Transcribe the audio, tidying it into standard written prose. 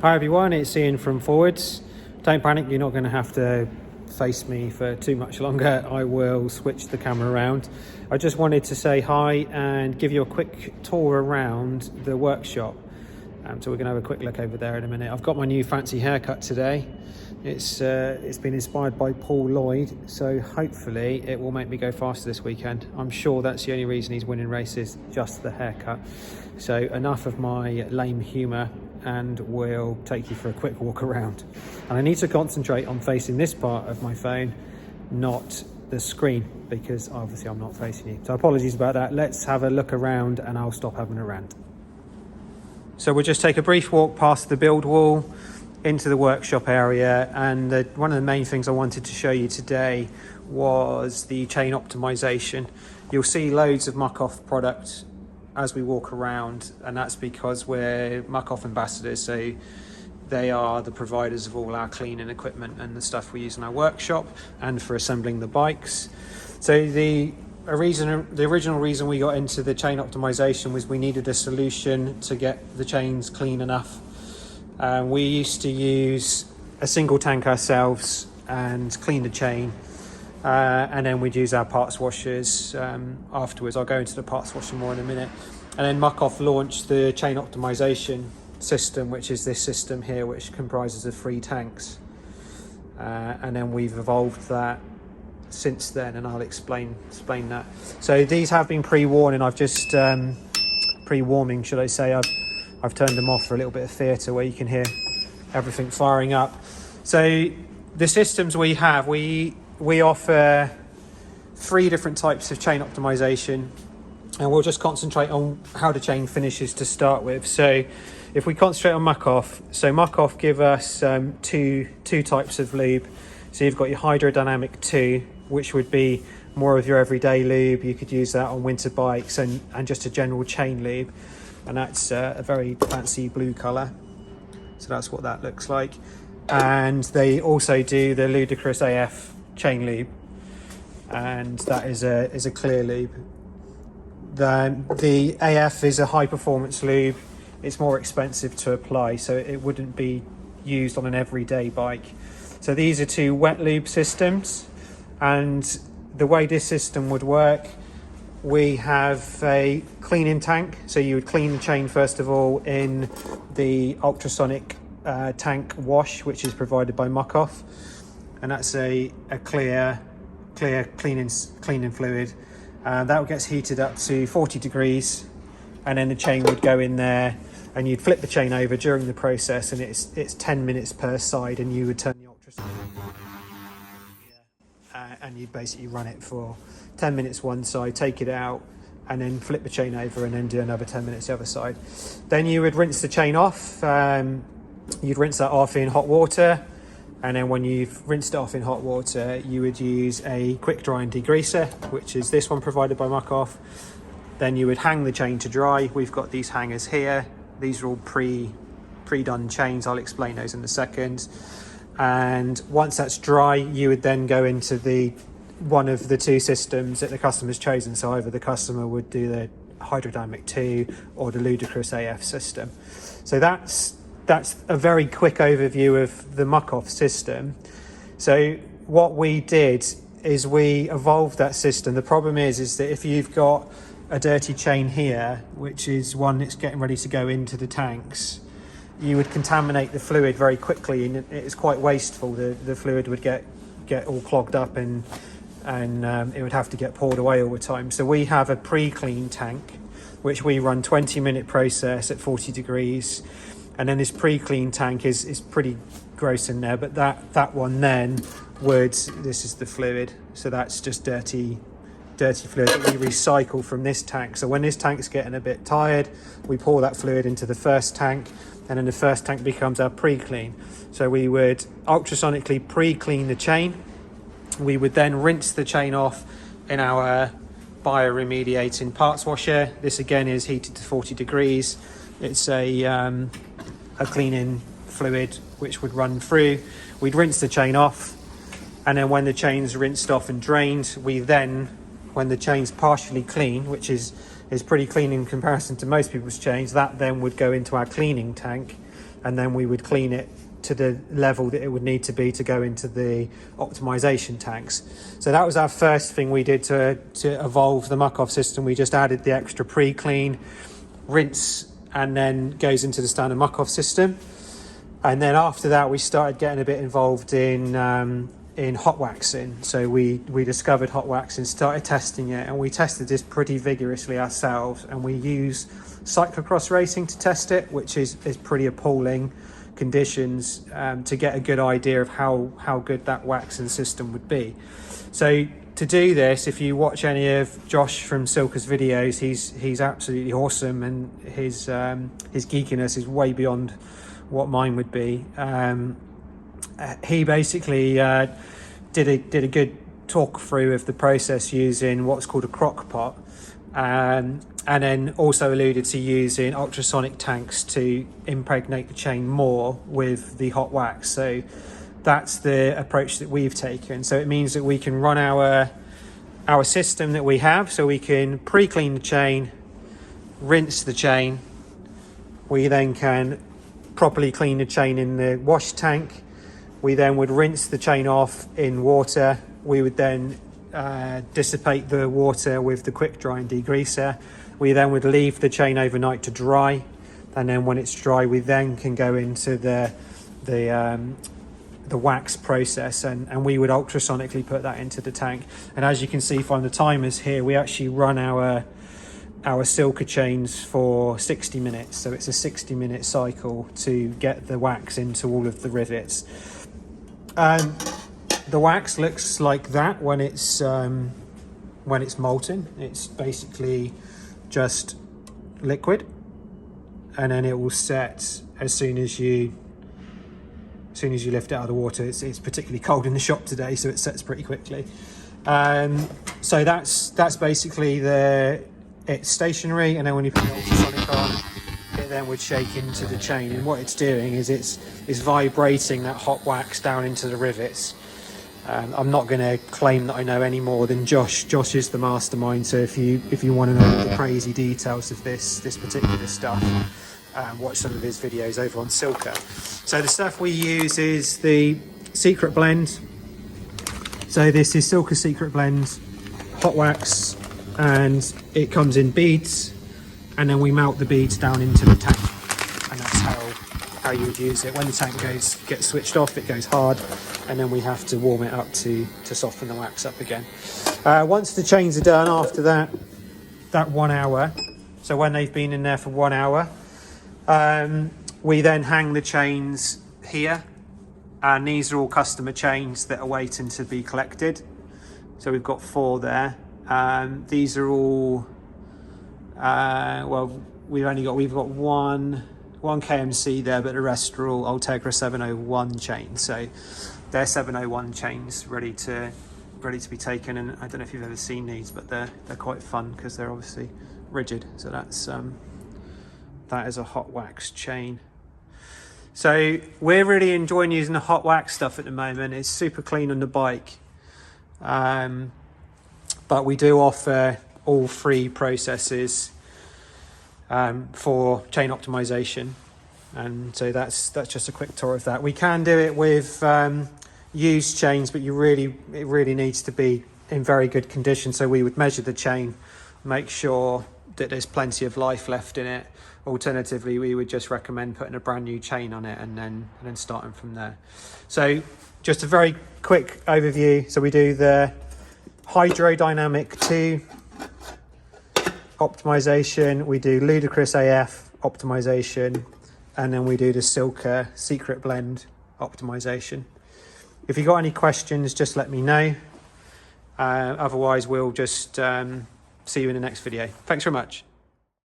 Hi everyone, it's Ian from Forwards. Don't panic, you're not going to have to face me for too much longer. I will switch the camera around. I just wanted to say hi and give you a quick tour around the workshop. So we're going to have a quick look over there in a minute. I've got my new fancy haircut today. It's been inspired by Paul Lloyd, so hopefully it will make me go faster this weekend. I'm sure that's the only reason he's winning races, just the haircut. So enough of my lame humour, and we'll take you for a quick walk around. And I need to concentrate on facing this part of my phone, not the screen, because obviously I'm not facing you. So apologies about that. Let's have a look around and I'll stop having a rant. So we'll just take a brief walk past the build wall into the workshop area, and one of the main things I wanted to show you today was the chain optimization. You'll see loads of Muc-Off product as we walk around, and that's because we're Muc-Off ambassadors, so they are the providers of all our cleaning equipment and the stuff we use in our workshop and for assembling the bikes. So the original reason we got into the chain optimization was we needed a solution to get the chains clean enough. We used to use a single tank ourselves and clean the chain, and then we'd use our parts washers afterwards. I'll go into the parts washer more in a minute. And then Muc-Off launched the chain optimization system, which is this system here, which comprises of 3 tanks. And then we've evolved that since then, and I'll explain that. So these have been pre-warning. I've just pre-warming, should I say. I've turned them off for a little bit of theatre where you can hear everything firing up. So the systems we have, we offer 3 different types of chain optimization, and we'll just concentrate on how the chain finishes to start with. So if we concentrate on Muc-Off, so Muc-Off give us two types of lube. So you've got your hydrodynamic 2, which would be more of your everyday lube. You could use that on winter bikes and just a general chain lube. And that's a very fancy blue colour. So that's what that looks like. And they also do the Ludicrous AF chain lube, and that is a clear lube. The AF is a high performance lube. It's more expensive to apply, so it wouldn't be used on an everyday bike. So these are 2 wet lube systems, and the way this system would work, we have a cleaning tank. So you would clean the chain first of all in the Ultrasonic tank wash, which is provided by Muc-Off, and that's a clear cleaning fluid. That gets heated up to 40 degrees, and then the chain would go in there, and you'd flip the chain over during the process, and it's 10 minutes per side, and you would turn the ultrasonic and you'd basically run it for 10 minutes one side, take it out, and then flip the chain over, and then do another 10 minutes the other side. Then you would rinse the chain off. You'd rinse that off in hot water, and then when you've rinsed it off in hot water, you would use a quick drying degreaser, which is this one provided by Muc-Off. Then you would hang the chain to dry. We've got these hangers here. These are all pre-done chains. I'll explain those in a second. And once that's dry, you would then go into one of the 2 systems that the customer's chosen. So either the customer would do the hydrodynamic 2 or the Ludicrous AF system. So that's a very quick overview of the Muc-Off system. So what we did is we evolved that system. The problem is that if you've got a dirty chain here, which is one that's getting ready to go into the tanks, you would contaminate the fluid very quickly, and it's quite wasteful. The fluid would get all clogged up, and it would have to get poured away all the time. So we have a pre-clean tank, which we run 20-minute process at 40 degrees. And then this pre-clean tank is pretty gross in there, but that one then this is the fluid. So that's just dirty fluid that we recycle from this tank. So when this tank's getting a bit tired, we pour that fluid into the first tank, and then the first tank becomes our pre-clean. So we would ultrasonically pre-clean the chain. We would then rinse the chain off in our bioremediating parts washer. This again is heated to 40 degrees. It's a cleaning fluid which would run through. We'd rinse the chain off, and then when the chain's rinsed off and drained, when the chain's partially clean, which is pretty clean in comparison to most people's chains, that then would go into our cleaning tank. and then we would clean it to the level that it would need to be to go into the optimization tanks. So that was our first thing we did to evolve the muck-off system. We just added the extra pre-clean, rinse, and then goes into the standard muck-off system. And then after that, we started getting a bit involved in hot waxing. So we discovered hot waxing, started testing it, and we tested this pretty vigorously ourselves. And we use cyclocross racing to test it, which is pretty appalling conditions, to get a good idea of how good that waxing system would be. So to do this, if you watch any of Josh from Silca's videos, he's absolutely awesome, and his geekiness is way beyond what mine would be. He basically did a good talk through of the process using what's called a crock pot, and then also alluded to using ultrasonic tanks to impregnate the chain more with the hot wax. So that's the approach that we've taken. So it means that we can run our system that we have, so we can pre-clean the chain, rinse the chain. We then can properly clean the chain in the wash tank. We then would rinse the chain off in water. We would then dissipate the water with the quick dry and degreaser. We then would leave the chain overnight to dry, and then when it's dry, we then can go into the wax process, and we would ultrasonically put that into the tank. And as you can see from the timers here, we actually run our Silca chains for 60 minutes. So it's a 60-minute cycle to get the wax into all of the rivets. The wax looks like that when it's molten. It's basically just liquid, and then it will set as soon as you lift it out of the water. It's particularly cold in the shop today, so it sets pretty quickly. So that's basically it's stationary, and then when you put the ultrasonic on, it then would shake into the chain, and what it's doing is it's vibrating that hot wax down into the rivets. I'm not going to claim that I know any more than Josh. Josh is the mastermind, so if you want to know the crazy details of this particular stuff, watch some of his videos over on Silca. So the stuff we use is the Secret Blend. So this is Silca Secret Blend hot wax, and it comes in beads, and then we melt the beads down into the tank, and that's how you would use it. When the tank gets switched off, it goes hard, and then we have to warm it up to soften the wax up again. Once the chains are done, after that 1 hour, so when they've been in there for 1 hour, we then hang the chains here, and these are all customer chains that are waiting to be collected. So we've got 4 there. These are all well, we've got one KMC there, but the rest are all Ultegra 701 chains. So they're 701 chains ready to be taken, and I don't know if you've ever seen these, but they're quite fun because they're obviously rigid. So that is a hot wax chain. So we're really enjoying using the hot wax stuff at the moment. It's super clean on the bike, but we do offer all 3 processes for chain optimization, and so that's just a quick tour of that. We can do it with used chains, but it really needs to be in very good condition. So we would measure the chain, make sure that there's plenty of life left in it. Alternatively, we would just recommend putting a brand new chain on it and then starting from there. So just a very quick overview. So we do the hydrodynamic 2 optimization, we do Ludicrous AF optimization, and then we do the Silca Secret Blend optimization. If you got any questions, just let me know. Otherwise, we'll just see you in the next video. Thanks very much.